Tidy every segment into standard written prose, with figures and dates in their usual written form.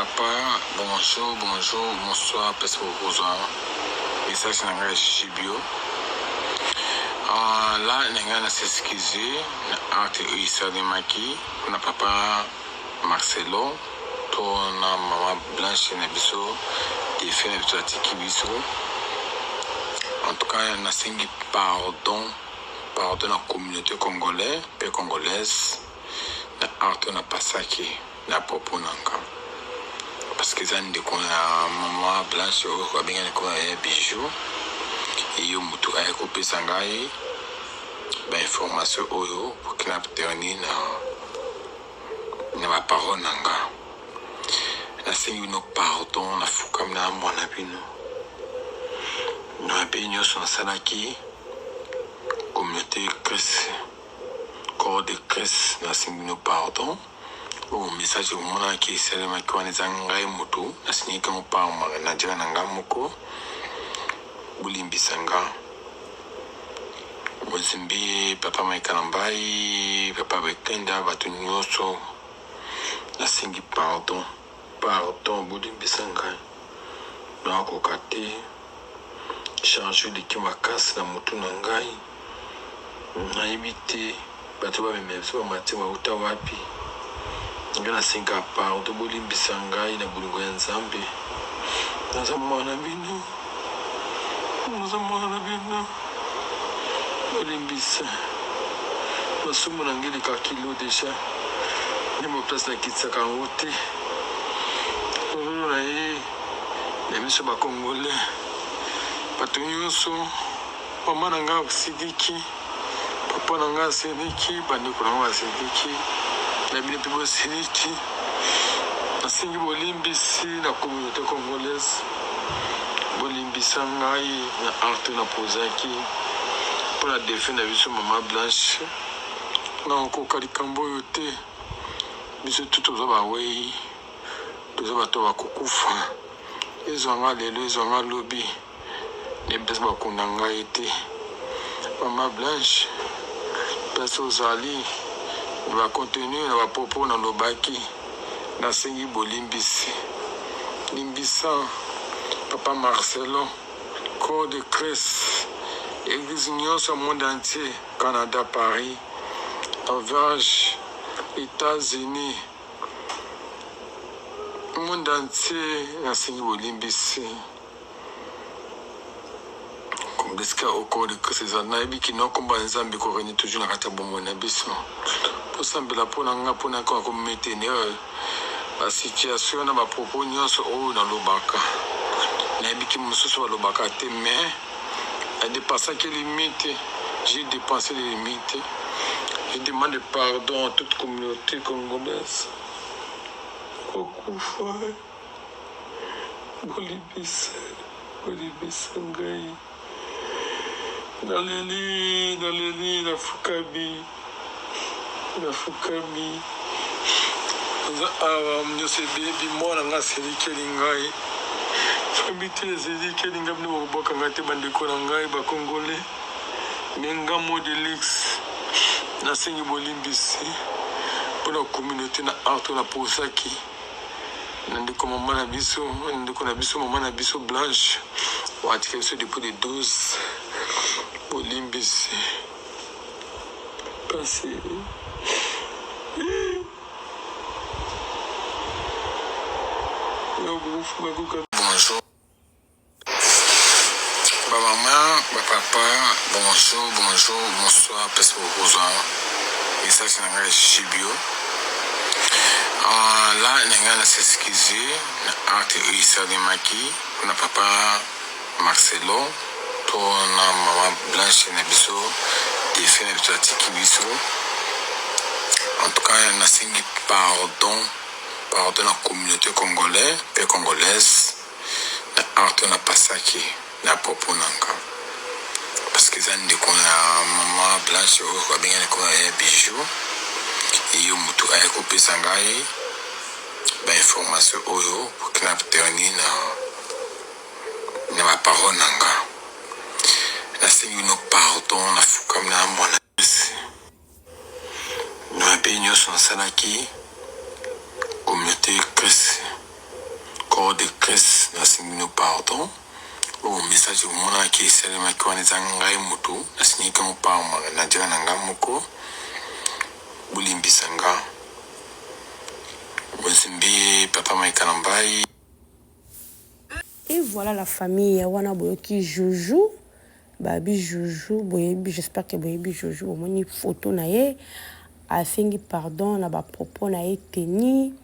papa, bonjour, bonsoir, parce que vous et ça c'est un chibio. Là, on a s'excuser, arte Issa de Maki, on a papa Marcelo, ton maman Blanche Nebiso, et fait un petit biso. En tout cas, on a signé pardon à la communauté congolaise et congolaise, na arte on a passé na popo nanga. Parce que ça nous dit qu'on a maman Blanche ou bien qu'on a bijou et yo mutu a coupé sangai ben information oyo pour que na termine na parole nanga na singi no pardon na fuka na mwana bino na benyo son salaki communauté Christ corps de Christ na singi no pardon. Oh, message mona qui est le mec qui est zangai moto asini kama pa na jira nanga moko bulimbisanga wazimbi papa maikanambai papa bekenda batu nyoso na singi pardon bulimbisanga na ko kate changer de kimakasi na moto nangai na ibite batu ba memeso mati wa utawapi ngana singa pardon bulimbisanga ina bulungu ya nzambe nazamwana bino bulimbisa masumu nangeli ka kilo deja nimo place na kitsaka ngote na ye na miso ba congolais batu nyonso mama nanga sidiki papa nanga sidiki bandeko nanga sidiki na bine pibo sidiki nasingi bolimbisi na communauté congolaise bolimbisa ngai na arte na pozaki pour la défense na biso mama Blanche na okoka likambo oyo te biso tu toza bawei toza bato bakokufa ezwanga lelo ezwanga lobi nebesi bakunda ngai te mama Blanche place ozali na bacontenu na bapopo na lobaki nasengi bolimbisi limbisa papa Marcelo corps de Christ église nyonso monde entier Canada Paris Norvège États-Unis monde entier nasengi bolimbisi kombeska au corps de Christ nayebi kino komba nzambe koreni toujours na kati ya bomoi na biso posambela mpona nga mpona kaka kometenir basituation na bapropos nyonso oyo nalobaka nayebiki mosusu balobaka te mais adépassaki limite j'ai dépassé les limites je demande pardon à toute communauté congolaise kokufa bolibisa ngai naleli nafukami nyonso bimona nga selikeli ngai famite ezelikeli ngai bino bakobwaka ngai te bandeko na ngai bakongole menga modelix nasengi bolimbisi mpona communauté na arte na posaki na ndeko mama na biso mama na biso Blanche watika biso depuis le 12 bolimbisi kasi bonjour ba maman ba papa bonsoir parce que vous et ça c'est un chibio là on a s'excuser na arte Issa de Maki on a papa Marcelo ton maman Blanche Nebiso et fait un petit biso en tout cas on a signé pardon à la communauté congolaise et congolaise na arte na passaki na popo nanga parce que ça nous dit qu'on a maman Blanche ou bien qu'on a bijou et yo mutu a coupé sangai ben information oyo pour que na termine na parole nanga na singi no pardon na fuka na mwana na benyo son salaki communauté Christ corps de Christ na singino pardon o message mona ki sele makiwani zangai mutu na sinika mpama na jana ngamoko bulimbisanga Bozimbi papa Maikanambai. Et voilà la famille wana boyoki Joujou babi Joujou boyebi j'espère que boyebi Joujou au moins une photo na ye asengi pardon na ba propos na ye teni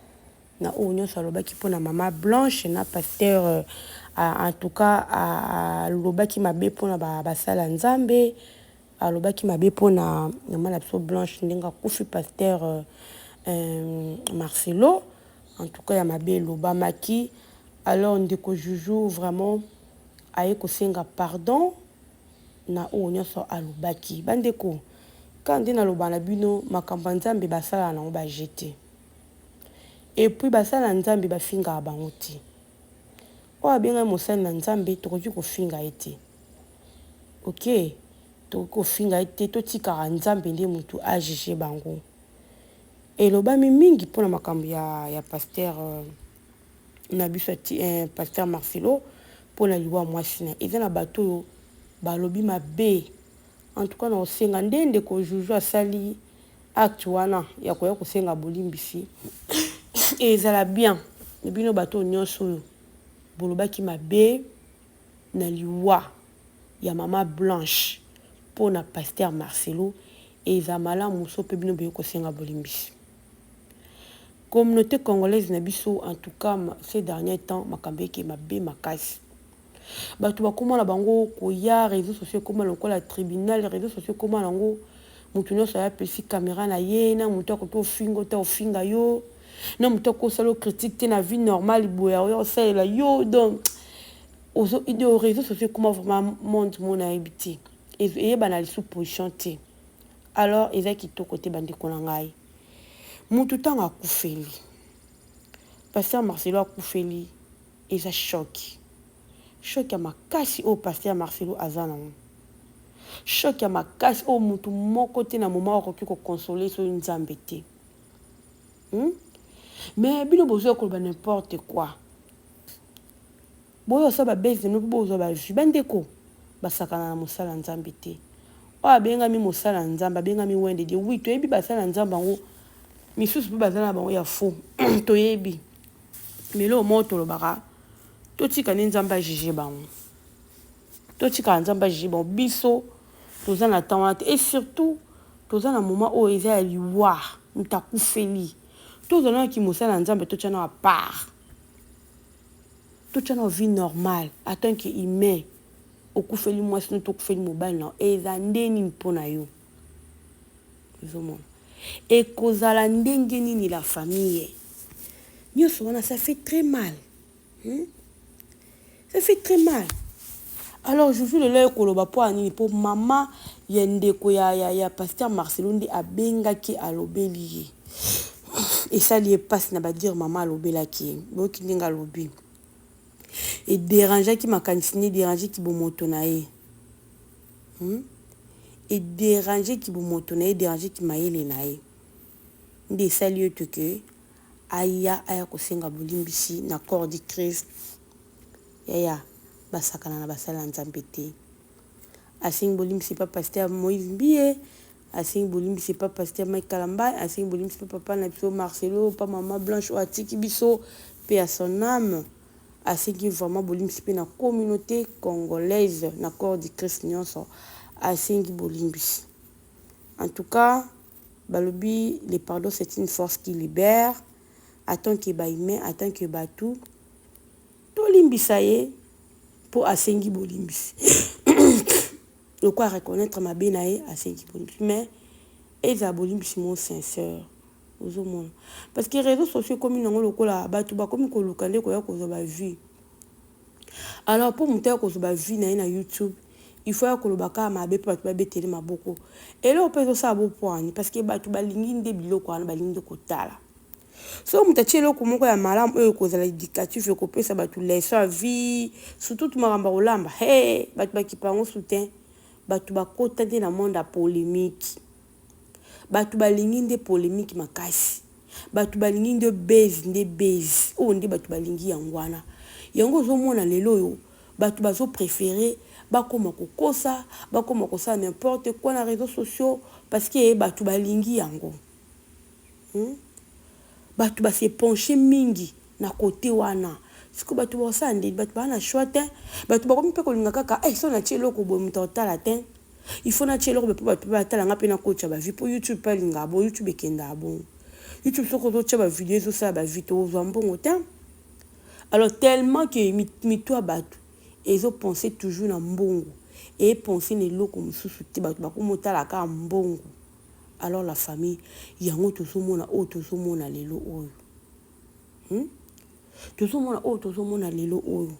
na onyo salobaki pona maman Blanche na pasteur en tout cas à lobaki mabe pona ba sala nzambe alobaki mabe pona maman la Blanche ndenga kufi pasteur Marcelo en tout cas ya mabe lobamaki. Alors ndeko Joujou vraiment aye kosenga pardon na onyo so alobaki bandeko quand ndina lobana bino makambo nzambe basala na ba jeter et puis basala nzambe bafinga bango ti o abenga mosala na nzambe tokoki kofinga ete OK tokoki kofinga ete totika nzambe nde mutu ajije bango elobami mingi pona makambo ya pasteur na biso pasteur Marcelo pona liwa mwasi na eza na bato yo balobi mabe en tout cas na osenga ndende ko Joujou asali acte wana ya koya kosenga bolimbisi ezala bien bino bato nyonso bolobaki mabe na liwa ya maman Blanche pona pasteur Marcelo eza malamu so pe bino be kosenga bolimbisi. Communauté congolaise na biso en tout cas ces derniers temps makambe ke mabe makasi bato bakoma na bango koya réseaux sociaux koma lokola tribunal réseaux sociaux koma nango mutu nyonso ya pesi caméra na ye na mutu akoto fingo ta ofinga yo na mutu akosala critique te na vie normale boya yo salela yo donc aux réseaux sociaux koma vraiment monde mona ebiti et bana lisu position te alors eza kitoko te bandeko na ngai mutu tanga akufeli pasteur Marcelo akufeli eza choc ya makasi o pasteur Marcelo azana choc ya makasi o mutu moko te na moment okoki ko consoler so nzambe te mais bino bozo ko ba n'importe quoi boyo sa ba beze no bozo ba ju bandeko basakana na mosala nzambe te o abenga mi mosala nzambe abenga mi wende de oui to yebi basala nzambe ngo misusu pe bazana bango ya faux toyebi mais lo moto lo baka totika nzamba jije bango totika nzamba jije bango biso tozana temps et surtout tozana moment où eza ya liwa mutakufeli tozana ki mosala nzambe tochana à part tochana vie normale en tant que humain okufeli mwasi no tokufeli mobile na eza ndeni mpona yo ezomona et kozala ndenge nini la famille nyonso wana ça fait très mal ça fait très mal alors je veux le lait koloba po anini po mama yendeko ya pasteur Marcelo ndi abengaki alobeli et ça lié passe na ba dire mama alobelaki boki ndinga lobi et déranger qui m'a continué déranger qui bomoto na ye et déranger qui bomoto na ye déranger qui maele na ye ndi sali to que aya kosenga bolimbisi na corps du Christ yaya basakana na basala nzambe te asengi bolimbisi pa pasteur Moïse Mbie asengi bolimbisi pa pasteur Maikalamba asengi bolimbisi pa papa na biso Marcelo pa maman Blanche o atiki biso pe à son âme asengi vraiment bolimbisi pe na communauté congolaise na corps du Christ nyonso asengi bolimbisi. En tout cas balobi le pardon c'est une force qui libère. Attends que baïme, attends que batou. To limbisa ye pour asengi bolimbisi. Le quoi reconnaître ma benaye asengi bolimbisi. Mais eza bolimbisi mon sincère. Ozomona. Parce que les réseaux sociaux comme nango lokola batou ba comme ko lokande ko ya ko ba vie. Alors pour monter ko ba vie na YouTube, il faut que le baka mabe pa ba beteli maboko. Et là on peut ça bo point parce que batou ba lingi nde biloko ana ba lingi ko tala. So mutachelo kumoko ya malamu oyo kozala éducatif ko pesa batu leçon vie surtout maramba olamba hey batu bakipango soutien batu bakota nde na monde ya polémique batu balingi nde polémique makasi bato balingi nde base oyo nde bato balingi yango wana yango ozomona lelo oyo bato bazopréféré bakoma kokosa bakoma kosala n'importe quoi na réseaux sociaux parce que bato balingi yango bato base penché mingi na côté wana siko bato basala nde bato baa na choix te bato bakomi mpe kolinga kaka so natie eloko boye moto otala te il faut natie eloko mpe bato batalanga mpe na kotya bavi mpo youtube mpe alinga bon youtube ekenda bon YouTube soko ozotya bavideo ezosala bavi tozwa mbongo te alors tellement que mito ya bato ezopense toujours na mbongo epense na eloko mosusu te bato bakomotala kaka mbongo alors la famille yango tozomona oyo tozomona lelo oyo tozomona lelo oyo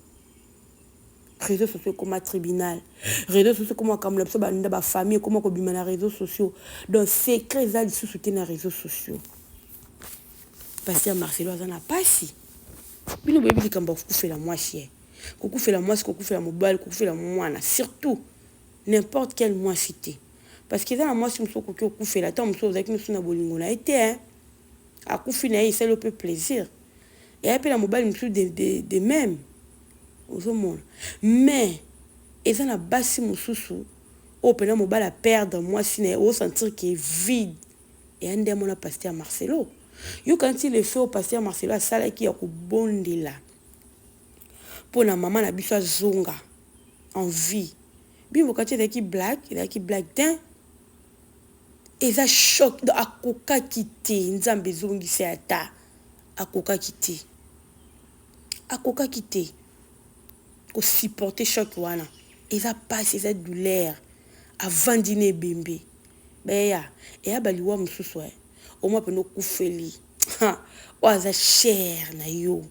réseaux sociaux comme tribunal réseaux sociaux comme makambo na biso banda bafamille koma kobima na réseaux sociaux donc secret eza lisusu te na réseaux sociaux Pasteur Marcelo aza na pasi bino boyebi likambo kokufela mwasi kokufela mwasi kokufela mobali kokufela mwana surtout n'importe quel mwasi te parce que eza na mwasi mosusu okoki okufela ata mosusu ozalaki mosusu na bolingo na ye te akufi na ye esali ope plaisir eya mpe na mobali mosusu de même ozomona mais eza na basi mosusu oyo mpena mobali aperdre mwasi na ye osentir ke vide eya nde amona Pasteur Marcelo yo kanti le fait au Pasteur Marcelo asalaki ya kobondela mpo na mama na biso azonga en vie bino kati ezalaki blague te eza choc akokaki te nzambe ezongisi ata akokaki te kosupporte choc wana eza pasi eza douleur avandi na ebembe beya eya baliwa mosusu omwa pene okufeli oyo aza cher na yo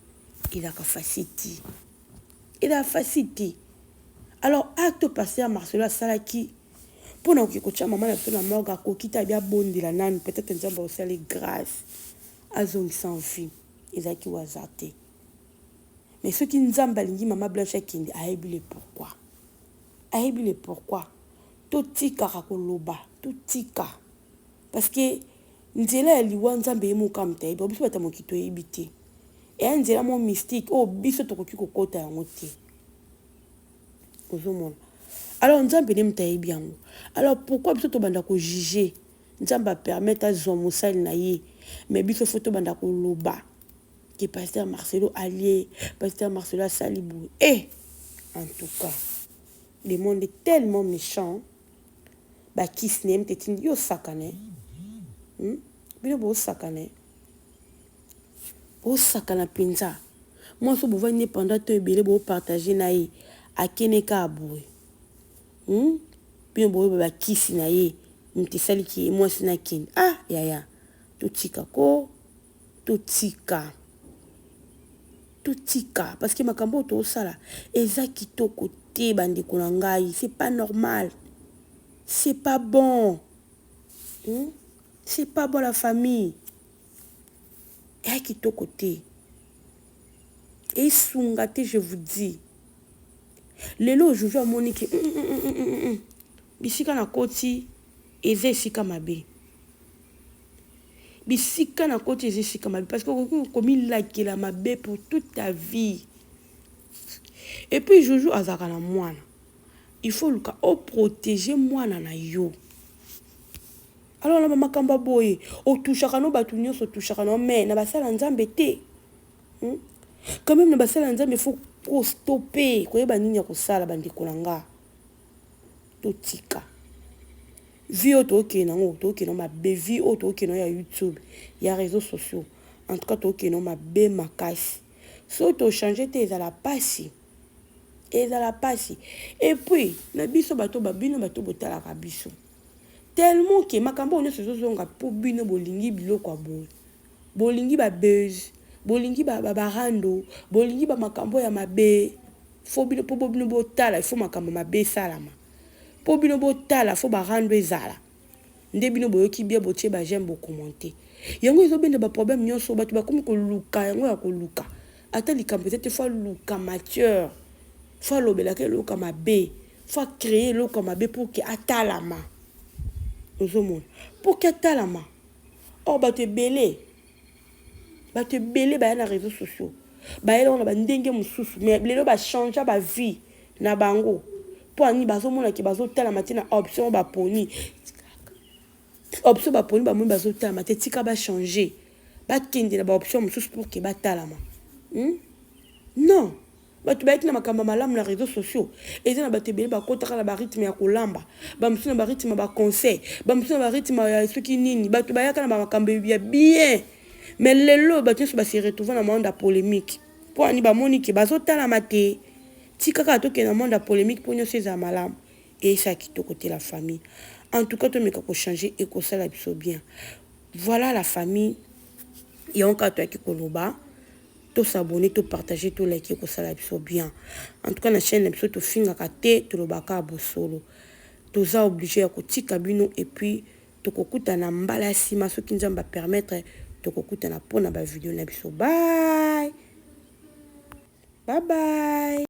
ezaka facile alors acte Pasteur Marcelo asalaki mpona okoki kotya mama na biso na morgue akoki te abia bondela nanu peut-être nzambe osali grâce azongisa en vie ezalaki waza te mais soki nzambe alingi mama Blanche akende ayebi le pourquoi totikaka koloba totika parce que nzela ya liwa nzambe ye moka mutayebi biso bata moki toyebi te eya nzela mo mystique oyo biso tokoki kokota yango te ozomona alors nzambe nde mutayebi yango alors pourquoi biso tobanda kojuge nzambe apermettre azwa mosali na ye mais biso fo tobanda koloba ke Pasteur Marcelo allié Pasteur Marcelo asali boye en tout cas le monde est tellement méchant bakisi ne mtetindi yo sakane bino bosakana mpenza mwasi oyo bovandi pendant to ebele bopartage na ye akeneka aboye bino boyeba bakisi na ye mte esaliki ye mwasi na kende yaya totika parce que makambo oyo tosala eza kitoko te bandeko na ngai c'est pas normal c'est pas bon c'est pas bon la famille eya kitoko te esunga te je vous dis lelo aujourd'hui amoni ke bisika na koti eza esika mabe parce que komilakela mabe pour toute ta vie et puis Joujou azaka na mwana il faut luka protéger mwana na yo alors na makambo boye otushaka no batu nyonso otushaka no mais na basala nzambe te quand même na basala nzambe il faut stopper koyeba nini ya kosala bandeko na nga totika vie oyo tokena mabe vie oyo tokena ya YouTube ya réseaux sociaux en tout cas tokena mabe makasi so tochange te ezala pasi et puis na biso bato babino bato botalaka biso tellement que makambo nyonso ezozonga mpo bino bolingi biloko ya boye bolingi babuse bolingi barando bolingi bamakambo ya mabe fo bino mpo bino botala ifo makambo mabe esalama mpo bino botala fo barando ezala nde bino boyoki bia botie bajeme bokommente yango ezobende baproblème nyonso bato bakomi koluka yango ya koluka ata likambo eza te fo aluka matière fo alobelaka eloko ya mabe fo acréer eloko ya mabe pour ke atalama ozomona pour ke atalama or bato ebele bato ebele baya na réseaux sociaux bayela wana bandenge mosusu mais lelo bachange bavie na bango mpo ani bazomonaki bazotalama te na option baponi bamoi bazotalama te tika bachange bakende na baoption mosusu pour ke batalama non bato bayaki na makambo malamu na réseaux sociaux eza na bato ebele bakotaka na barythme ya kolamba bamosusu na barythme ya baconseil bamosusu na barythme ya soki nini bato bayaka na bamakambo ya bien mais lelo bato nyonso basi retrouve na monde ya polémique mpo ani bamoni ke bazotalama te tika kaka tokende na monde ya polémique mpo nyonso eza malamu esa kitoko te la famille en tout cas tomeka kochanger ekosala biso bien voilà la famille yonka toyaki koloba to s'abonner to partager to like ekosala biso bien en tout cas na chaîne na biso tofingaka te tolobaka bosolo toza obligé ya kotika bino et puis tokokutana mbala ya nsima soki nzambe apermettre tokokutana mpona bavideo na biso bye bye bye